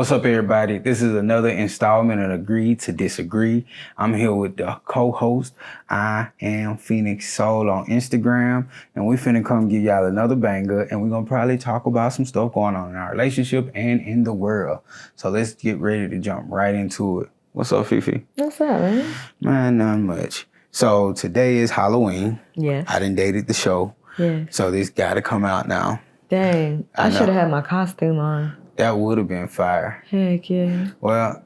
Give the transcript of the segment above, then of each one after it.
What's up, everybody? This is another installment of Agree to Disagree. I'm here with the co-host. I am Phoenix Sohl on Instagram, and we finna come give y'all another banger, and we're gonna probably talk about some stuff going on in our relationship and in the world. So let's get ready to jump right into it. What's up, Fifi? What's up, man? Man, not much. So today is Halloween. Yes. I done dated the show. Yes. So this gotta come out now. Dang, I should have had my costume on. That would have been fire. Heck yeah. Well,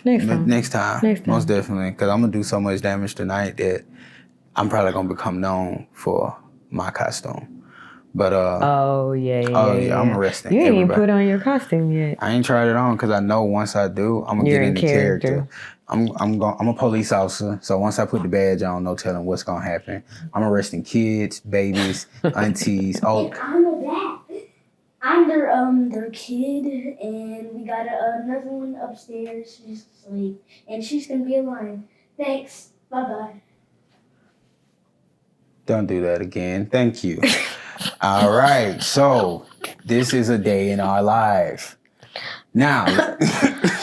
next time. Most definitely. Because I'm going to do so much damage tonight that I'm probably going to become known for my costume. But, Oh, yeah. I'm arresting You ain't everybody. even put on your costume yet. I ain't tried it on because I know once I do, I'm going to get into character. I'm a police officer, so once I put the badge on, no telling what's going to happen. I'm arresting kids, babies, aunties. I'm a dad. I'm their kid, and we got another one upstairs. She's asleep, and she's gonna be alone. Thanks. Bye-bye. Don't do that again. Thank you. All right. So this is a day in our life. Now.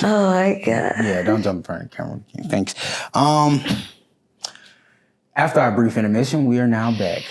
Oh my God. Yeah, don't jump in front of the camera. Thanks. After our brief intermission, we are now back.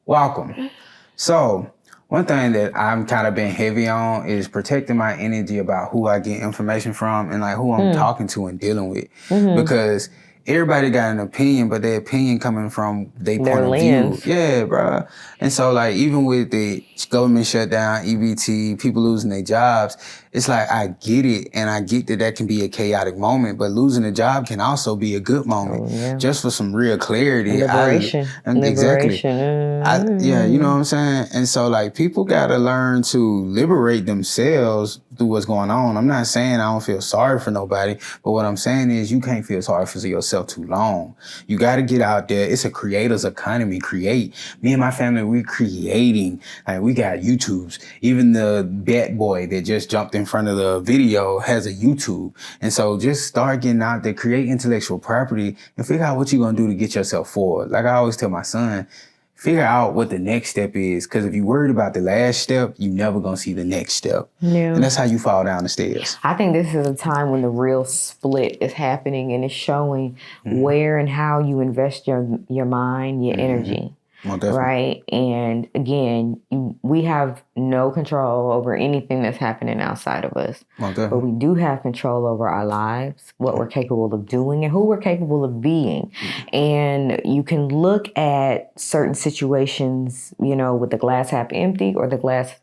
Welcome. So, one thing that I'm kind of been heavy on is protecting my energy about who I get information from and like who I'm talking to and dealing with. Because everybody got an opinion, but their opinion coming from their point of lens. view. Yeah, bro. And so like even with the government shutdown, EBT, people losing their jobs, it's like I get it, and I get that can be a chaotic moment, but losing a job can also be a good moment. Just for some real clarity. Liberation. Exactly. Yeah, you know what I'm saying? And so like people gotta learn to liberate themselves through what's going on. I'm not saying I don't feel sorry for nobody, but what I'm saying is you can't feel sorry for yourself too long. You gotta get out there. It's a creator's economy. Create. Me and my family, we're creating. Like we got YouTubes. Even the bat boy that just jumped in front of the video has a YouTube. And so just start getting out there, create intellectual property, and figure out what you're gonna do to get yourself forward. Like I always tell my son, figure out what the next step is. Because if you're worried about the last step, you never gonna see the next step. Yeah. And that's how you fall down the stairs. I think this is a time when the real split is happening, and it's showing where and how you invest your mind, your energy. Right? And again, we have no control over anything that's happening outside of us. But we do have control over our lives, what we're capable of doing, and who we're capable of being. And you can look at certain situations, with the glass half empty or the glass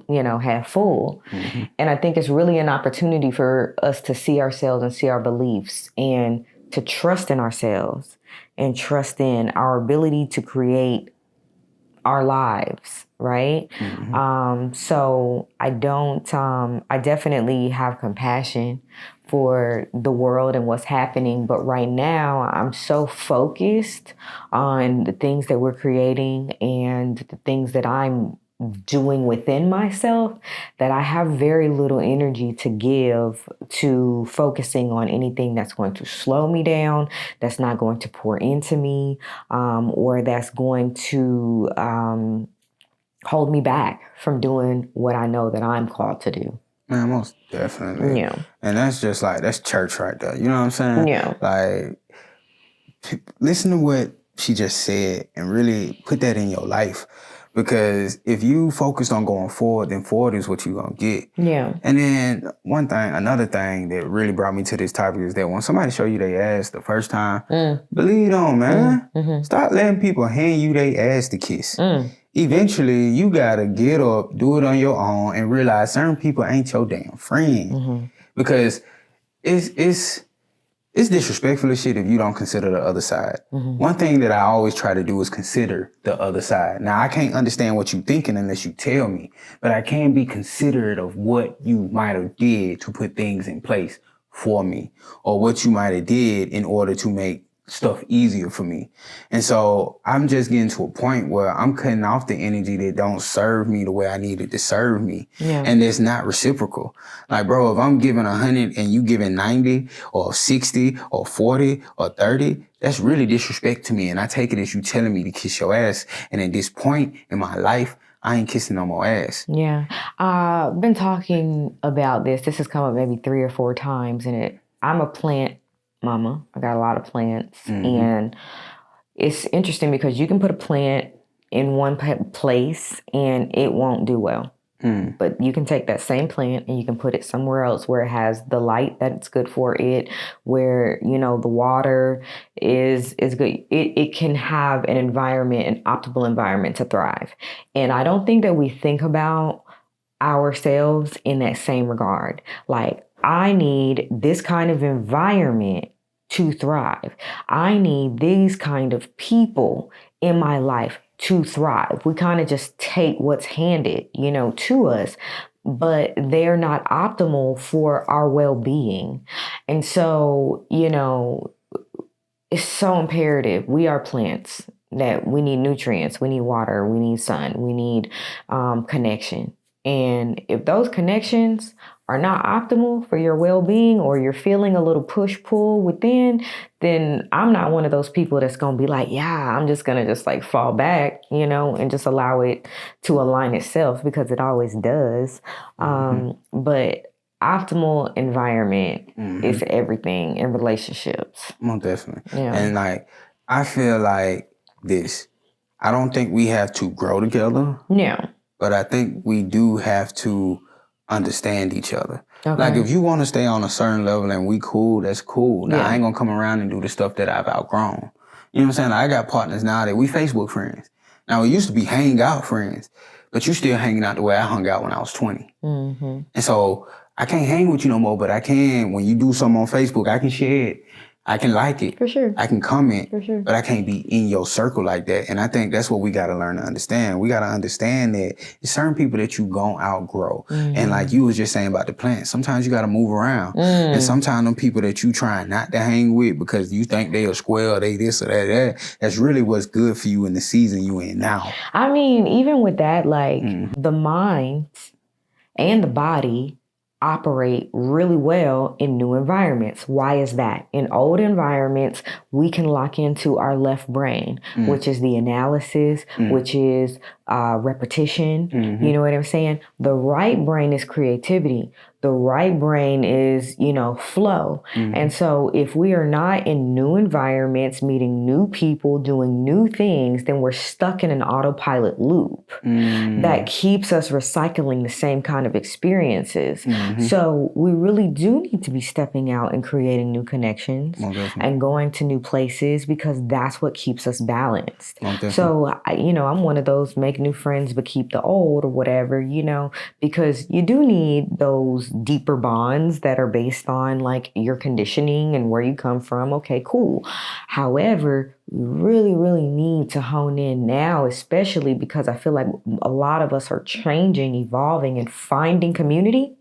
half full. And I think it's really an opportunity for us to see ourselves and see our beliefs and to trust in ourselves and trust in our ability to create our lives, right? So I definitely have compassion for the world and what's happening. But right now, I'm so focused on the things that we're creating and the things that I'm doing within myself that I have very little energy to give to focusing on anything that's going to slow me down, that's not going to pour into me, or that's going to hold me back from doing what I know that I'm called to do. Man, most definitely. Yeah. And that's just like, that's church right there. You know what I'm saying? Yeah. Like, listen to what she just said and really put that in your life. Because if you focused on going forward, then forward is what you're going to get. Yeah. And then another thing that really brought me to this topic is that when somebody show you their ass the first time, believe it on, man. Stop letting people hand you their ass to kiss. Eventually, you got to get up, do it on your own, and realize certain people ain't your damn friend. Because it's disrespectful as shit if you don't consider the other side. One thing that I always try to do is consider the other side. Now, I can't understand what you're thinking unless you tell me, but I can be considerate of what you might have did to put things in place for me, or what you might have did in order to make stuff easier for me. And so I'm just getting to a point where I'm cutting off the energy that don't serve me the way I need it to serve me. And it's not reciprocal. Like, bro, if I'm giving 100 and you giving 90 or 60 or 40 or 30, that's really disrespect to me. And I take it as you telling me to kiss your ass. And at this point in my life, I ain't kissing no more ass. Yeah. I've been talking about this. This has come up maybe 3 or 4 times. And I'm a plant mama. I got a lot of plants. And it's interesting because you can put a plant in one place and it won't do well. But you can take that same plant and you can put it somewhere else where it has the light that's good for it, where, the water is good. It can have an environment, an optimal environment to thrive. And I don't think that we think about ourselves in that same regard. Like, I need this kind of environment to thrive. I need these kind of people in my life to thrive. We kind of just take what's handed, to us, but they're not optimal for our well-being. And so, it's so imperative. We are plants that we need nutrients, we need water, we need sun, we need connection. And if those connections are not optimal for your well-being, or you're feeling a little push-pull within, then I'm not one of those people that's going to be like, yeah, I'm just going to just like fall back, and just allow it to align itself, because it always does. But optimal environment is everything in relationships. Most definitely. Yeah. And like, I feel like this. I don't think we have to grow together. Yeah. But I think we do have to understand each other. Okay. Like, if you want to stay on a certain level and we cool, that's cool. Now, I ain't going to come around and do the stuff that I've outgrown. You know what I'm saying? Like, I got partners now that we Facebook friends. Now, it used to be hang out friends, but you still hanging out the way I hung out when I was 20. And so I can't hang with you no more, but I can, when you do something on Facebook, I can share it. I can like it. For sure. I can comment. For sure. But I can't be in your circle like that. And I think that's what we got to learn to understand. We got to understand that there's certain people that you gon' outgrow. And like you was just saying about the plants, sometimes you got to move around. And sometimes them people that you trying not to hang with because you think they a square or they this or that, that's really what's good for you in the season you in now. I mean, even with that, like the mind and the body operate really well in new environments. Why is that? In old environments, we can lock into our left brain, which is the analysis, which is repetition. You know what I'm saying? The right brain is creativity. The right brain is, flow. And so if we are not in new environments, meeting new people, doing new things, then we're stuck in an autopilot loop that keeps us recycling the same kind of experiences. So we really do need to be stepping out and creating new connections and going to new places, because that's what keeps us balanced. So, I'm one of those make new friends but keep the old, or whatever, because you do need those deeper bonds that are based on like your conditioning and where you come from. Okay, cool. However, we really, really need to hone in now, especially because I feel like a lot of us are changing, evolving, and finding community.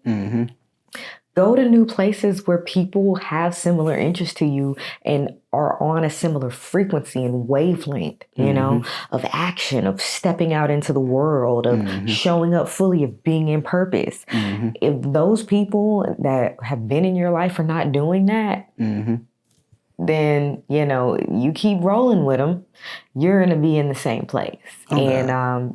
Go to new places where people have similar interests to you and are on a similar frequency and wavelength, of action, of stepping out into the world, of showing up fully, of being in purpose. If those people that have been in your life are not doing that, then, you keep rolling with them, you're going to be in the same place. And,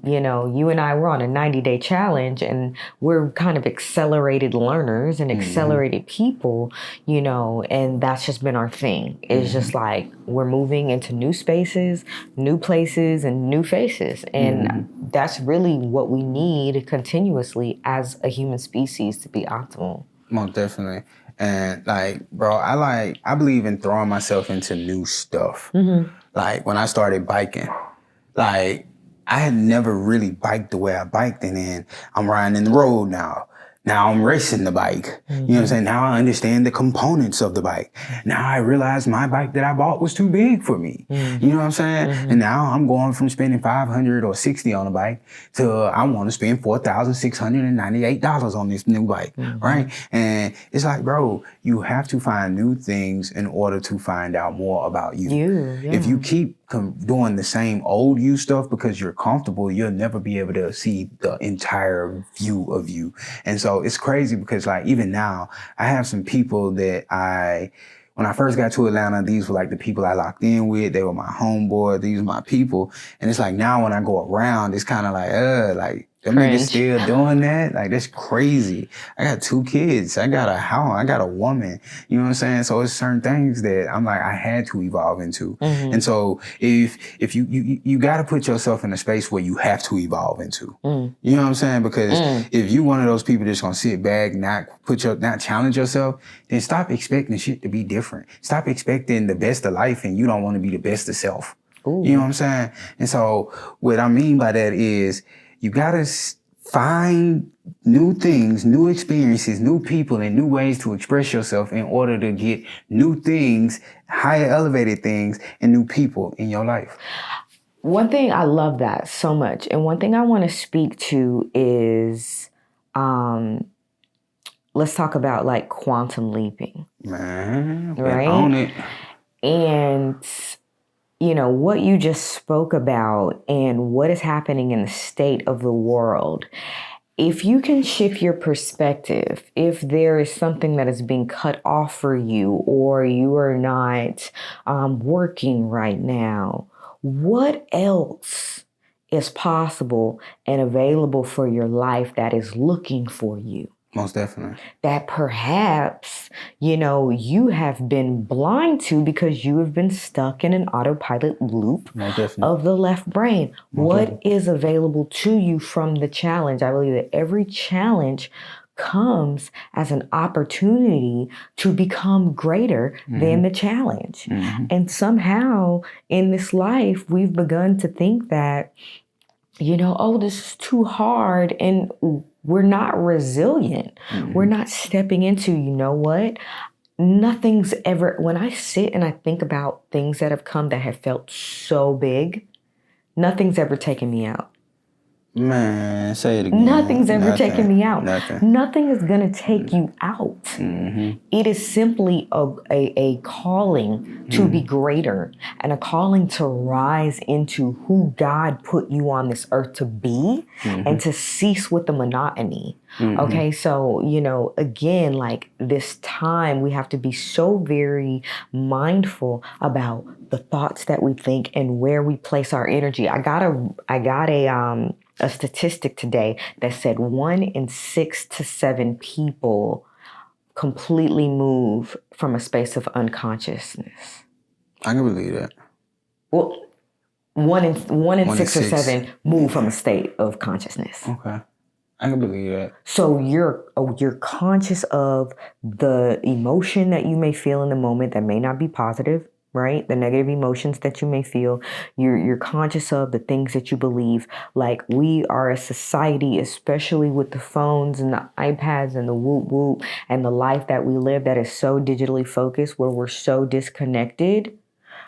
you and I were on a 90-day challenge, and we're kind of accelerated learners and accelerated people, and that's just been our thing. It's just like we're moving into new spaces, new places, and new faces. And that's really what we need continuously as a human species to be optimal. Most definitely. And like, bro, I believe in throwing myself into new stuff. Like when I started biking, like I had never really biked the way I biked, and then I'm riding in the road now. Now I'm racing the bike. You know what I'm saying? Now I understand the components of the bike. Now I realize my bike that I bought was too big for me. You know what I'm saying? And now I'm going from spending $500 or $60 on a bike to I want to spend $4,698 on this new bike, right? And it's like, bro, you have to find new things in order to find out more about you. If you keep doing the same old you stuff because you're comfortable, you'll never be able to see the entire view of you. And so it's crazy because like even now I have some people that When I first got to Atlanta, these were like the people I locked in with. They were my homeboy. These were my people. And it's like now when I go around, it's kind of like them niggas still doing that. Like that's crazy. I got 2 kids. I got a house. I got a woman. You know what I'm saying? So it's certain things that I'm like I had to evolve into. And so if you got to put yourself in a space where you have to evolve into. You know what I'm saying? Because if you one of those people that's gonna sit back, not challenge yourself, then stop expecting shit to be different. Stop expecting the best of life and you don't want to be the best of self. Ooh. You know what I'm saying? And so what I mean by that is you gotta find new things, new experiences, new people, and new ways to express yourself in order to get new things, higher elevated things, and new people in your life. One thing, I love that so much. And one thing I want to speak to is, let's talk about like quantum leaping. Man, right? On it. And you know, what you just spoke about and what is happening in the state of the world. If you can shift your perspective, if there is something that is being cut off for you or you are not working right now, what else is possible and available for your life that is looking for you? Most definitely. That perhaps, you know, you have been blind to because you have been stuck in an autopilot loop of the left brain. What is available to you from the challenge? I believe that every challenge comes as an opportunity to become greater than the challenge. And somehow in this life, we've begun to think that, you know, oh, this is too hard. And we're not resilient. We're not stepping into, you know what? Nothing's ever, when I sit and I think about things that have come that have felt so big, nothing's ever taken me out. Man, say it again. Nothing's ever taken me out. Nothing is going to take you out. It is simply a calling to be greater and a calling to rise into who God put you on this earth to be and to cease with the monotony. Okay, so, you know, again, like this time, we have to be so very mindful about the thoughts that we think and where we place our energy. I got a statistic today that said 1 in 6 to 7 people completely move from a space of unconsciousness. I can believe that. Well, one in six or 7 move from a state of consciousness. Okay. I can believe that. So you're conscious of the emotion that you may feel in the moment that may not be positive, right? The negative emotions that you may feel. You're conscious of the things that you believe. Like we are a society, especially with the phones and the iPads and the whoop whoop and the life that we live that is so digitally focused, where we're so disconnected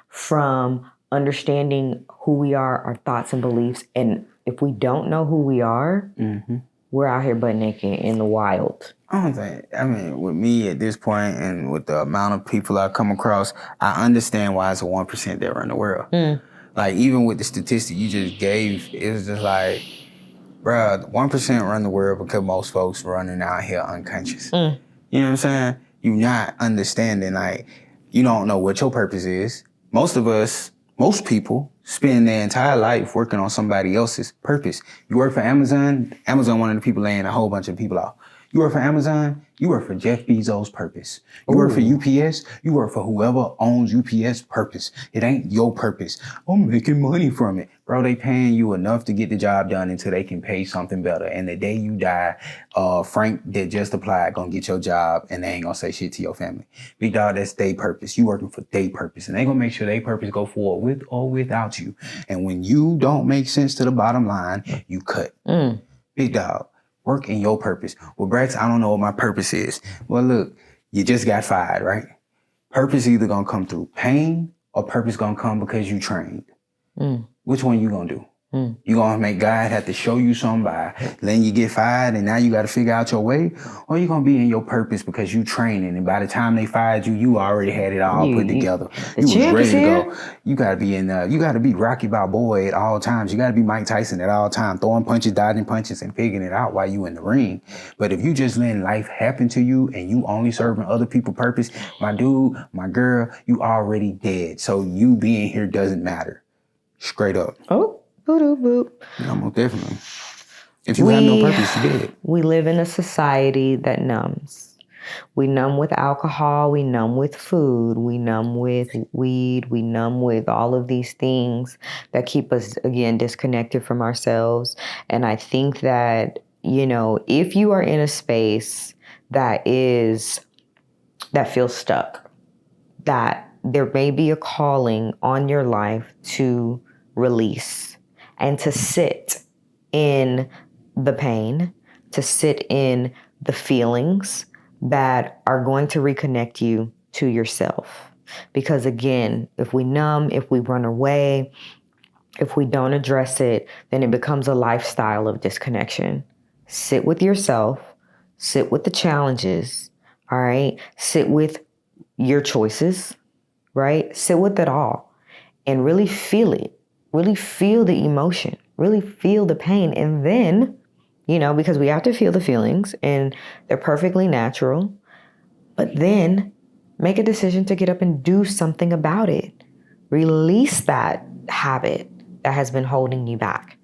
from understanding who we are, our thoughts and beliefs. And if we don't know who we are, we're out here butt naked in the wild. I mean, with me at this point and with the amount of people I come across, I understand why it's a 1% that run the world. Like, even with the statistic you just gave, it was just like, bruh, 1% run the world because most folks running out here unconscious. You know what I'm saying? You're not understanding, like, you don't know what your purpose is. Most people spend their entire life working on somebody else's purpose. You work for Amazon, one of the people laying a whole bunch of people off. You work for Amazon, you work for Jeff Bezos' purpose. You work for UPS, you work for whoever owns UPS purpose. It ain't your purpose. I'm making money from it. Bro, they paying you enough to get the job done until they can pay something better. And the day you die, Frank that just applied gonna get your job and they ain't gonna say shit to your family. Big dog, that's their purpose. You working for their purpose. And they gonna make sure their purpose go forward with or without you. And when you don't make sense to the bottom line, you cut. Big dog. Work in your purpose. Well, Braxton, I don't know what my purpose is. Well, look, you just got fired, right? Purpose either gonna come through pain or purpose gonna come because you trained. Which one you gonna do? You gonna make God have to show you something by letting you get fired and now you gotta figure out your way? Or you gonna be in your purpose because you training and by the time they fired you, you already had it all put together. You was ready to go. You gotta be you gotta be Rocky Balboa at all times. You gotta be Mike Tyson at all times, throwing punches, dodging punches, and figuring it out while you in the ring. But if you just letting life happen to you and you only serving other people's purpose, my dude, my girl, you already dead. So you being here doesn't matter. Straight up. Oh. Boop. No, most definitely. If you have no purpose, you did. We live in a society that numbs. We numb with alcohol, we numb with food, we numb with weed, we numb with all of these things that keep us, again, disconnected from ourselves. And I think that, if you are in a space that feels stuck, that there may be a calling on your life to release and to sit in the pain, to sit in the feelings that are going to reconnect you to yourself. Because again, if we numb, if we run away, if we don't address it, then it becomes a lifestyle of disconnection. Sit with yourself, sit with the challenges, all right? Sit with your choices, right? Sit with it all and really feel it. Really feel the emotion, really feel the pain. And then, because we have to feel the feelings and they're perfectly natural, but then make a decision to get up and do something about it. Release that habit that has been holding you back.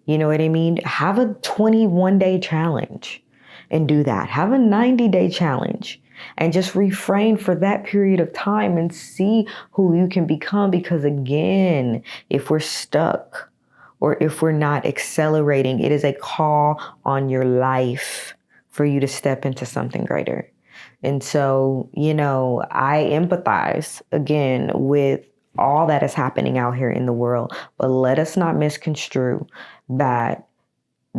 You know what I mean? Have a 21-day challenge and do that. Have a 90-day challenge and just refrain for that period of time and see who you can become. Because again, if we're stuck or if we're not accelerating, it is a call on your life for you to step into something greater. And so, I empathize again with all that is happening out here in the world, but let us not misconstrue that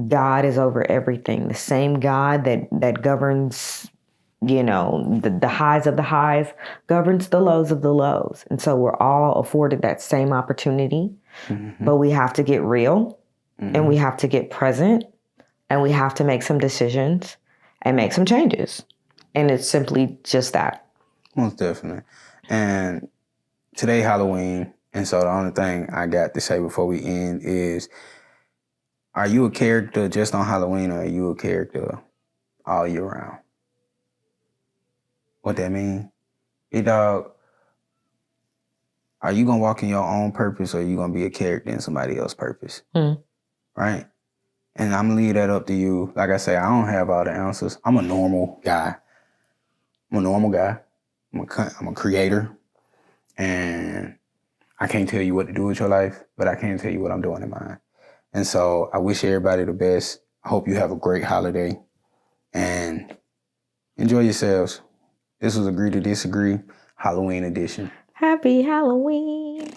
God is over everything. The same God that governs, the highs of the highs governs the lows of the lows. And so we're all afforded that same opportunity, but we have to get real and we have to get present and we have to make some decisions and make some changes. And it's simply just that. Most definitely. And today, Halloween. And so the only thing I got to say before we end is, are you a character just on Halloween or are you a character all year round? What that mean? Dog, are you going to walk in your own purpose or are you going to be a character in somebody else's purpose? Right? And I'm going to leave that up to you. Like I say, I don't have all the answers. I'm a normal guy. I'm a creator. And I can't tell you what to do with your life, but I can tell you what I'm doing in mine. And so I wish everybody the best. I hope you have a great holiday and enjoy yourselves. This was Agree to Disagree, Halloween edition. Happy Halloween.